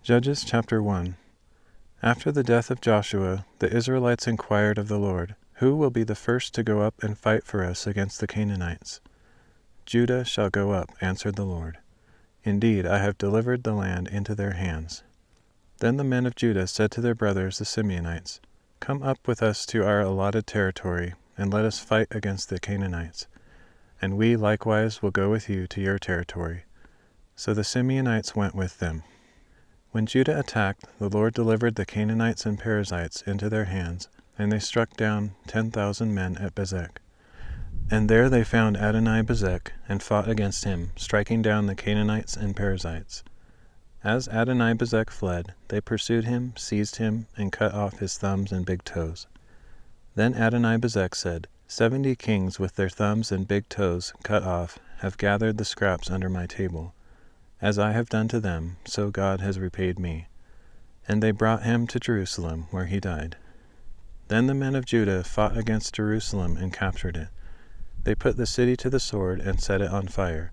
Judges chapter 1. After the death of Joshua, the Israelites inquired of the Lord, "Who will be the first to go up and fight for us against the Canaanites?" "Judah shall go up," answered the Lord. "Indeed, I have delivered the land into their hands." Then the men of Judah said to their brothers the Simeonites, "Come up with us to our allotted territory, and let us fight against the Canaanites. And we likewise will go with you to your territory." So the Simeonites went with them. When Judah attacked, the Lord delivered the Canaanites and Perizzites into their hands, and they struck down 10,000 men at Bezek. And there they found Adoni-Bezek, and fought against him, striking down the Canaanites and Perizzites. As Adoni-Bezek fled, they pursued him, seized him, and cut off his thumbs and big toes. Then Adoni-Bezek said, 70 kings with their thumbs and big toes cut off have gathered the scraps under my table. As I have done to them, so God has repaid me. And they brought him to Jerusalem, where he died. Then the men of Judah fought against Jerusalem and captured it. They put the city to the sword and set it on fire.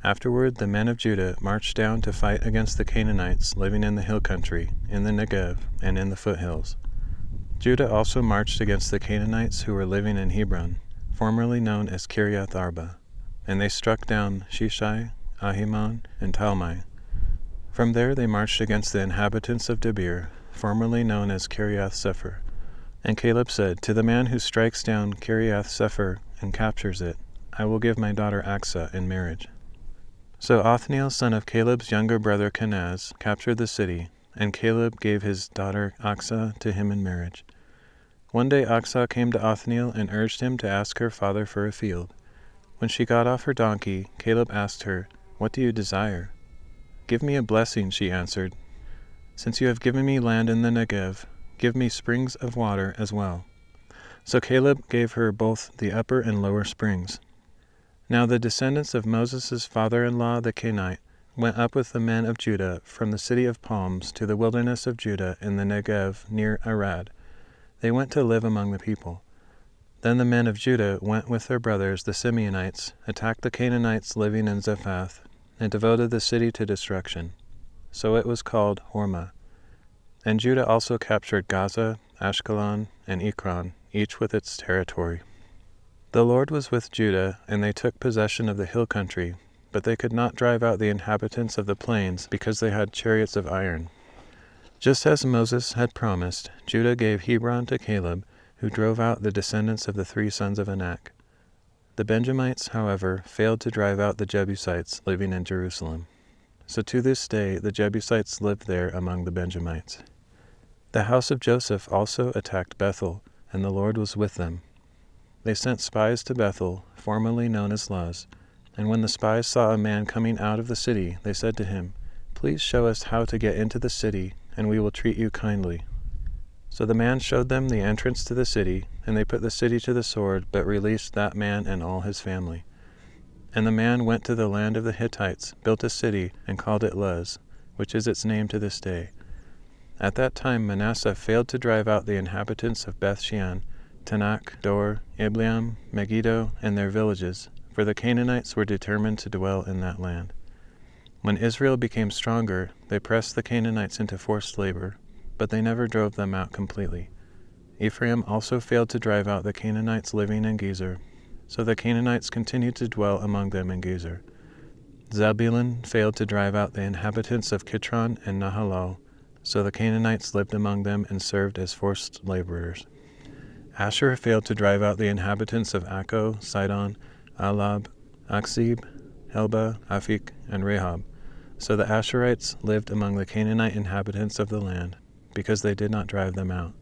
Afterward the men of Judah marched down to fight against the Canaanites living in the hill country, in the Negev, and in the foothills. Judah also marched against the Canaanites who were living in Hebron, formerly known as Kiriath Arba, and they struck down Sheshai, Ahiman, and Talmai. From there they marched against the inhabitants of Debir, formerly known as Kiriath Sepher. And Caleb said, "To the man who strikes down Kiriath Sepher and captures it, I will give my daughter Aksah in marriage." So Othniel, son of Caleb's younger brother Kenaz, captured the city, and Caleb gave his daughter Aksah to him in marriage. One day Aksah came to Othniel and urged him to ask her father for a field. When she got off her donkey, Caleb asked her, "What do you desire?" "Give me a blessing," she answered. "Since you have given me land in the Negev, give me springs of water as well." So Caleb gave her both the upper and lower springs. Now the descendants of Moses' father-in-law the Kenite went up with the men of Judah from the city of palms to the wilderness of Judah in the Negev near Arad. They went to live among the people. Then the men of Judah went with their brothers the Simeonites, attacked the Canaanites living in Zephath, and devoted the city to destruction. So it was called Hormah. And Judah also captured Gaza, Ashkelon, and Ekron, each with its territory. The Lord was with Judah, and they took possession of the hill country, but they could not drive out the inhabitants of the plains, because they had chariots of iron. Just as Moses had promised, Judah gave Hebron to Caleb, who drove out the descendants of the 3 sons of Anak. The Benjamites, however, failed to drive out the Jebusites living in Jerusalem. So to this day the Jebusites live there among the Benjamites. The house of Joseph also attacked Bethel, and the Lord was with them. They sent spies to Bethel, formerly known as Luz, and when the spies saw a man coming out of the city, they said to him, "Please show us how to get into the city, and we will treat you kindly." So the man showed them the entrance to the city, and they put the city to the sword, but released that man and all his family. And the man went to the land of the Hittites, built a city, and called it Luz, which is its name to this day. At that time Manasseh failed to drive out the inhabitants of Beth-shean, Tanakh, Dor, Ibleam, Megiddo, and their villages, for the Canaanites were determined to dwell in that land. When Israel became stronger, they pressed the Canaanites into forced labor, but they never drove them out completely. Ephraim also failed to drive out the Canaanites living in Gezer, so the Canaanites continued to dwell among them in Gezer. Zebulun failed to drive out the inhabitants of Kitron and Nahalal, so the Canaanites lived among them and served as forced laborers. Asher failed to drive out the inhabitants of Akko, Sidon, Alab, Aksib, Helba, Aphik, and Rehob, so the Asherites lived among the Canaanite inhabitants of the land, because they did not drive them out.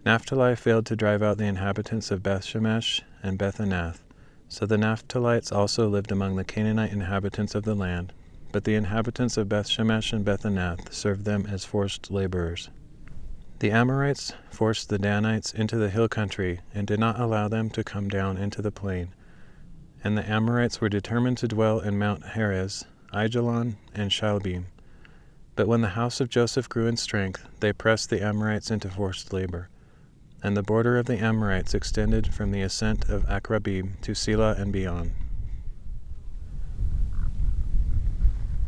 Naphtali failed to drive out the inhabitants of Beth-Shemesh and Beth-Anath, so the Naphtalites also lived among the Canaanite inhabitants of the land, but the inhabitants of Beth-Shemesh and Beth-Anath served them as forced laborers. The Amorites forced the Danites into the hill country and did not allow them to come down into the plain. And the Amorites were determined to dwell in Mount Heres, Aijalon, and Shaalbim. But when the house of Joseph grew in strength, they pressed the Amorites into forced labor. And the border of the Amorites extended from the ascent of Akrabim to Selah and beyond.